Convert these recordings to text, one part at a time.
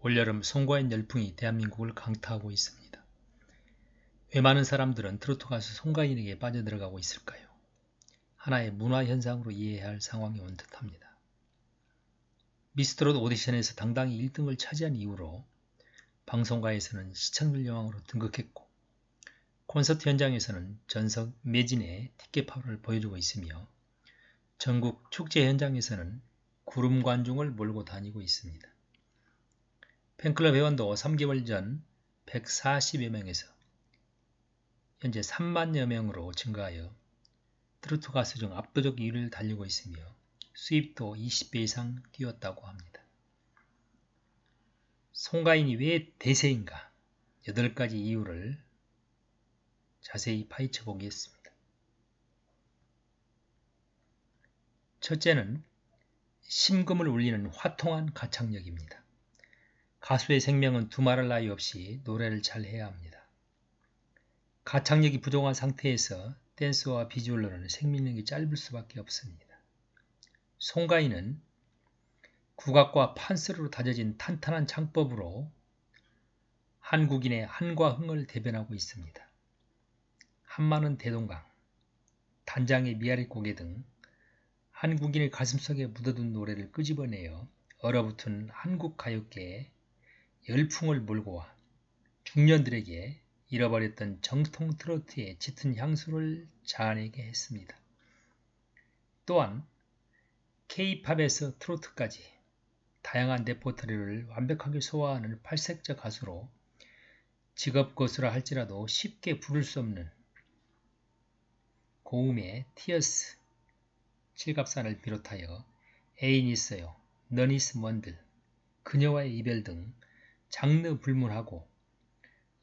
올여름 송가인 열풍이 대한민국을 강타하고 있습니다. 왜 많은 사람들은 트로트 가수 송가인에게 빠져들어가고 있을까요? 하나의 문화현상으로 이해해야 할 상황이 온 듯합니다. 미스트롯 오디션에서 당당히 1등을 차지한 이후로 방송가에서는 시청률 여왕으로 등극했고 콘서트 현장에서는 전석 매진의 티켓 파워를 보여주고 있으며 전국 축제 현장에서는 구름 관중을 몰고 다니고 있습니다. 팬클럽 회원도 3개월 전 140여 명에서 현재 3만여 명으로 증가하여 트로트 가수 중 압도적 1위를 달리고 있으며 수입도 20배 이상 뛰었다고 합니다. 송가인이 왜 대세인가? 8가지 이유를 자세히 파헤쳐 보겠습니다. 첫째는 심금을 울리는 화통한 가창력입니다. 가수의 생명은 두말할 나위 없이 노래를 잘 해야 합니다. 가창력이 부족한 상태에서 댄스와 비주얼로는 생명력이 짧을 수밖에 없습니다. 송가인은 국악과 판소리로 다져진 탄탄한 창법으로 한국인의 한과 흥을 대변하고 있습니다. 한마는 대동강, 단장의 미아리 고개 등 한국인의 가슴속에 묻어둔 노래를 끄집어내어 얼어붙은 한국 가요계에 열풍을 몰고 와 중년들에게 잃어버렸던 정통 트로트의 짙은 향수를 자아내게 했습니다. 또한 K-팝에서 트로트까지 다양한 레퍼토리를 완벽하게 소화하는 팔색적 가수로 직업 거수라 할지라도 쉽게 부를 수 없는 고음의 티어스, 칠갑산을 비롯하여 애인 있어요, 너니스 먼들, 그녀와의 이별 등 장르 불문하고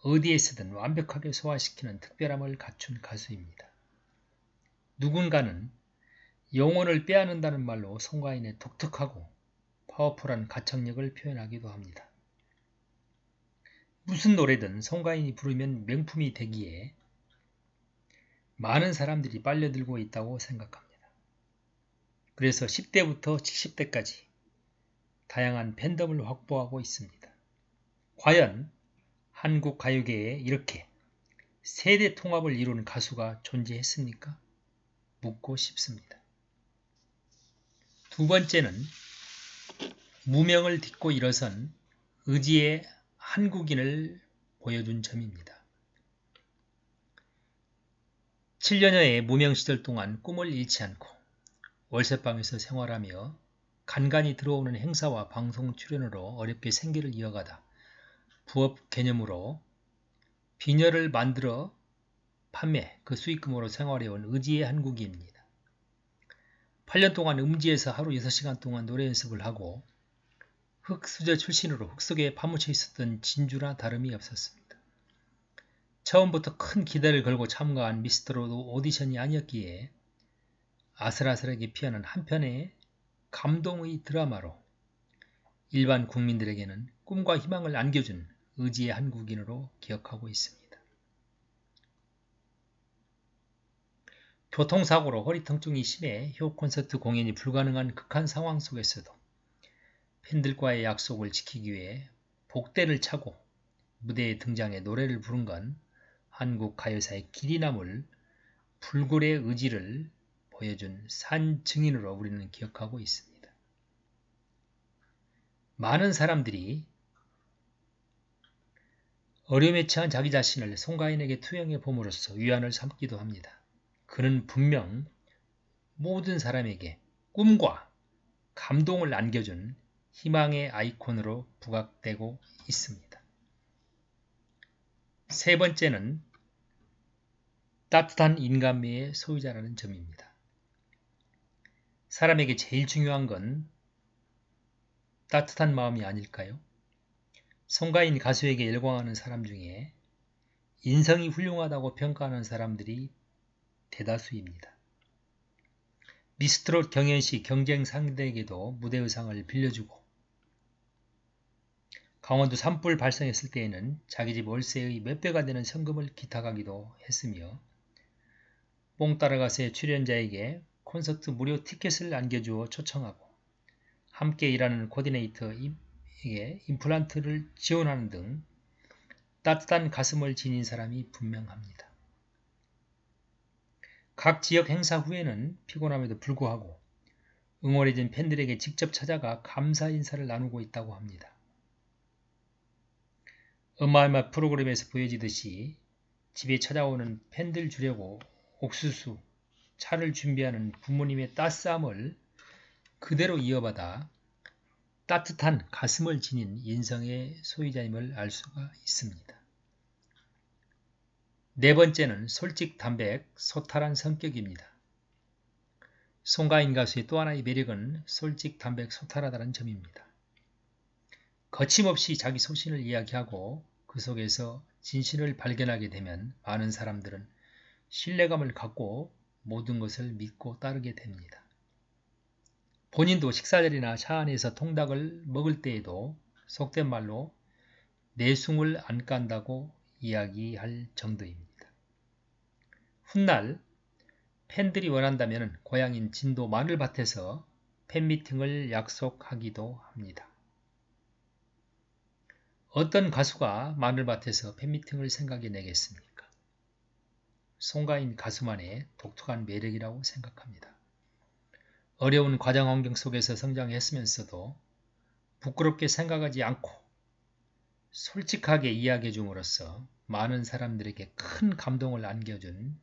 어디에서든 완벽하게 소화시키는 특별함을 갖춘 가수입니다. 누군가는 영혼을 빼앗는다는 말로 송가인의 독특하고 파워풀한 가창력을 표현하기도 합니다. 무슨 노래든 송가인이 부르면 명품이 되기에 많은 사람들이 빨려들고 있다고 생각합니다. 그래서 10대부터 70대까지 다양한 팬덤을 확보하고 있습니다. 과연 한국 가요계에 이렇게 세대 통합을 이룬 가수가 존재했습니까? 묻고 싶습니다. 두 번째는 무명을 딛고 일어선 의지의 한국인을 보여준 점입니다. 7년여의 무명 시절 동안 꿈을 잃지 않고 월세방에서 생활하며 간간히 들어오는 행사와 방송 출연으로 어렵게 생계를 이어가다 부업 개념으로 비녀를 만들어 판매, 그 수익금으로 생활해온 의지의 한국인입니다. 8년 동안 음지에서 하루 6시간 동안 노래 연습을 하고 흑수저 출신으로 흙 속에 파묻혀 있었던 진주나 다름이 없었습니다. 처음부터 큰 기대를 걸고 참가한 미스트롯 오디션이 아니었기에 아슬아슬하게 피하는 한편의 감동의 드라마로 일반 국민들에게는 꿈과 희망을 안겨준 의지의 한국인으로 기억하고 있습니다. 교통사고로 허리 통증이 심해 효 콘서트 공연이 불가능한 극한 상황 속에서도 팬들과의 약속을 지키기 위해 복대를 차고 무대에 등장해 노래를 부른 건 한국 가요사의 길이 남을 불굴의 의지를 보여준 산 증인으로 우리는 기억하고 있습니다. 많은 사람들이 어려움에 처한 자기 자신을 송가인에게 투영해 봄으로써 위안을 삼기도 합니다. 그는 분명 모든 사람에게 꿈과 감동을 안겨준 희망의 아이콘으로 부각되고 있습니다. 세 번째는 따뜻한 인간미의 소유자라는 점입니다. 사람에게 제일 중요한 건 따뜻한 마음이 아닐까요? 송가인 가수에게 열광하는 사람 중에 인성이 훌륭하다고 평가하는 사람들이 대다수입니다. 미스트롯 경연시 경쟁 상대에게도 무대 의상을 빌려주고 강원도 산불 발생했을 때에는 자기 집 월세의 몇 배가 되는 성금을 기탁하기도 했으며 뽕 따라가세 출연자에게 콘서트 무료 티켓을 안겨주어 초청하고 함께 일하는 코디네이터 부모에게 임플란트를 지원하는 등 따뜻한 가슴을 지닌 사람이 분명합니다. 각 지역 행사 후에는 피곤함에도 불구하고 응원해준 팬들에게 직접 찾아가 감사 인사를 나누고 있다고 합니다. 엄마의 프로그램에서 보여지듯이 집에 찾아오는 팬들 주려고 옥수수, 차를 준비하는 부모님의 따스함을 그대로 이어받아 따뜻한 가슴을 지닌 인성의 소유자임을 알 수가 있습니다. 네 번째는 솔직담백, 소탈한 성격입니다. 송가인 가수의 또 하나의 매력은 솔직담백, 소탈하다는 점입니다. 거침없이 자기 소신을 이야기하고 그 속에서 진실을 발견하게 되면 많은 사람들은 신뢰감을 갖고 모든 것을 믿고 따르게 됩니다. 본인도 식사자리나 차 안에서 통닭을 먹을 때에도 속된 말로 내숭을 안 깐다고 이야기할 정도입니다. 훗날 팬들이 원한다면 고향인 진도 마늘밭에서 팬미팅을 약속하기도 합니다. 어떤 가수가 마늘밭에서 팬미팅을 생각해내겠습니까? 송가인 가수만의 독특한 매력이라고 생각합니다. 어려운 과정 환경 속에서 성장했으면서도 부끄럽게 생각하지 않고 솔직하게 이야기해 줌으로써 많은 사람들에게 큰 감동을 안겨준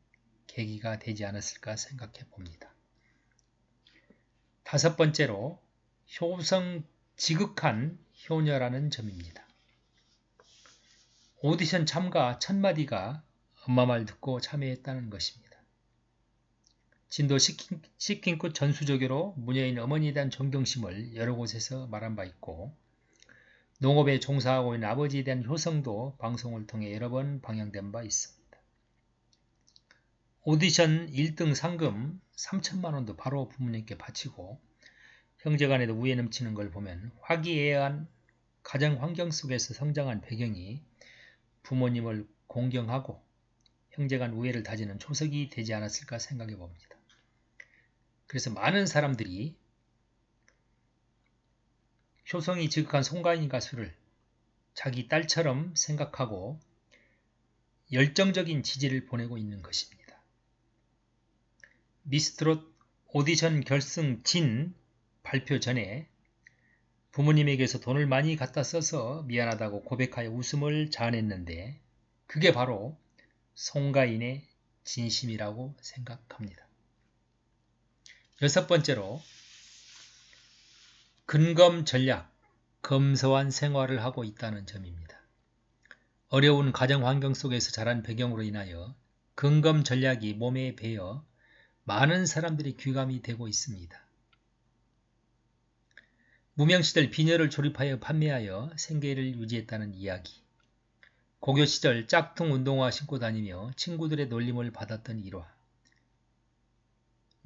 계기가 되지 않았을까 생각해 봅니다. 다섯 번째로 효성 지극한 효녀라는 점입니다. 오디션 참가 1000마디가 엄마 말 듣고 참여했다는 것입니다. 진도 시킹굿 전수조교로 무녀인 어머니에 대한 존경심을 여러 곳에서 말한 바 있고 농업에 종사하고 있는 아버지에 대한 효성도 방송을 통해 여러 번 방영된 바 있습니다. 오디션 1등 상금 3천만원도 바로 부모님께 바치고 형제간에도 우애 넘치는 걸 보면 화기애애한 가정 환경 속에서 성장한 배경이 부모님을 공경하고 형제간 우애를 다지는 초석이 되지 않았을까 생각해 봅니다. 그래서 많은 사람들이 효성이 지극한 송가인 가수를 자기 딸처럼 생각하고 열정적인 지지를 보내고 있는 것입니다. 미스트롯 오디션 결승 진 발표 전에 부모님에게서 돈을 많이 갖다 써서 미안하다고 고백하여 웃음을 자아냈는데 그게 바로 송가인의 진심이라고 생각합니다. 여섯 번째로 근검 전략, 검소한 생활을 하고 있다는 점입니다. 어려운 가정 환경 속에서 자란 배경으로 인하여 근검 전략이 몸에 배어 많은 사람들이 귀감이 되고 있습니다. 무명시절 비녀를 조립하여 판매하여 생계를 유지했다는 이야기, 고교 시절 짝퉁 운동화 신고 다니며 친구들의 놀림을 받았던 일화,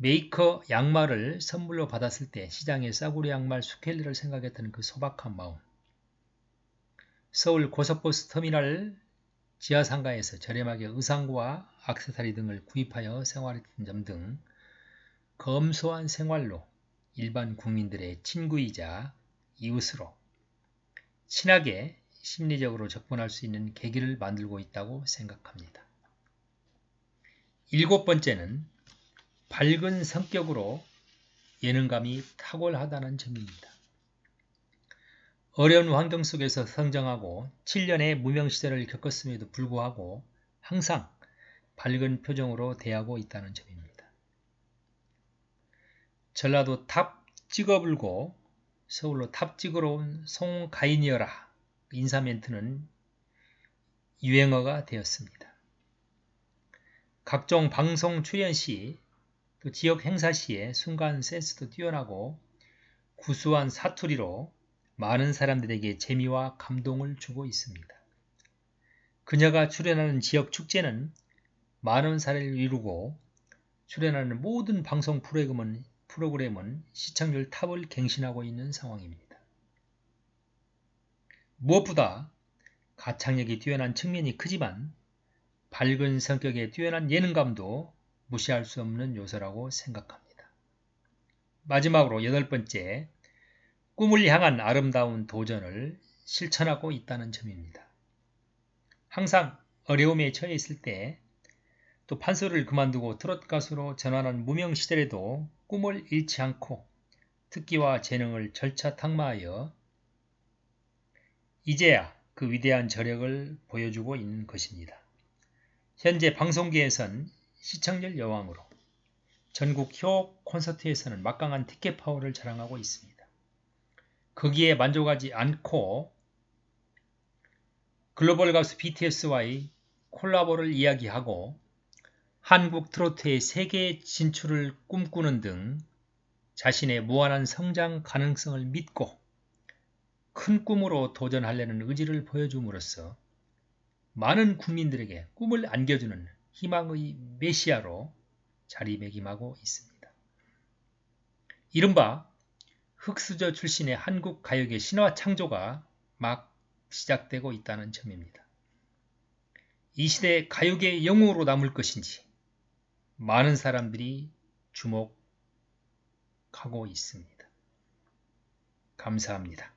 메이커 양말을 선물로 받았을 때 시장에 싸구려 양말 수켈리를 생각했던 그 소박한 마음, 서울 고속버스 터미널 지하상가에서 저렴하게 의상과 액세서리 등을 구입하여 생활했던 점 등 검소한 생활로 일반 국민들의 친구이자 이웃으로 친하게 심리적으로 접근할 수 있는 계기를 만들고 있다고 생각합니다. 일곱 번째는 밝은 성격으로 예능감이 탁월하다는 점입니다. 어려운 환경 속에서 성장하고 7년의 무명시절을 겪었음에도 불구하고 항상 밝은 표정으로 대하고 있다는 점입니다. 전라도 탑 찍어불고 서울로 탑 찍으러 온 송가인이여라 인사 멘트는 유행어가 되었습니다. 각종 방송 출연 시 또 지역 행사 시에 순간 센스도 뛰어나고 구수한 사투리로 많은 사람들에게 재미와 감동을 주고 있습니다. 그녀가 출연하는 지역 축제는 많은 사례를 이루고 출연하는 모든 방송 프로그램은 시청률 탑을 갱신하고 있는 상황입니다. 무엇보다 가창력이 뛰어난 측면이 크지만 밝은 성격에 뛰어난 예능감도 무시할 수 없는 요소라고 생각합니다. 마지막으로 여덟 번째, 꿈을 향한 아름다운 도전을 실천하고 있다는 점입니다. 항상 어려움에 처해 있을 때 또 판소리를 그만두고 트로트 가수로 전환한 무명 시절에도 꿈을 잃지 않고 특기와 재능을 절차 탁마하여 이제야 그 위대한 저력을 보여주고 있는 것입니다. 현재 방송계에선 시청률 여왕으로 전국 효 콘서트에서는 막강한 티켓 파워를 자랑하고 있습니다. 거기에 만족하지 않고 글로벌 가수 BTS와의 콜라보를 이야기하고 한국 트로트의 세계 진출을 꿈꾸는 등 자신의 무한한 성장 가능성을 믿고 큰 꿈으로 도전하려는 의지를 보여줌으로써 많은 국민들에게 꿈을 안겨주는 희망의 메시아로 자리매김하고 있습니다. 이른바 흑수저 출신의 한국 가요계 신화 창조가 막 시작되고 있다는 점입니다. 이 시대 가요계의 영웅으로 남을 것인지 많은 사람들이 주목하고 있습니다. 감사합니다.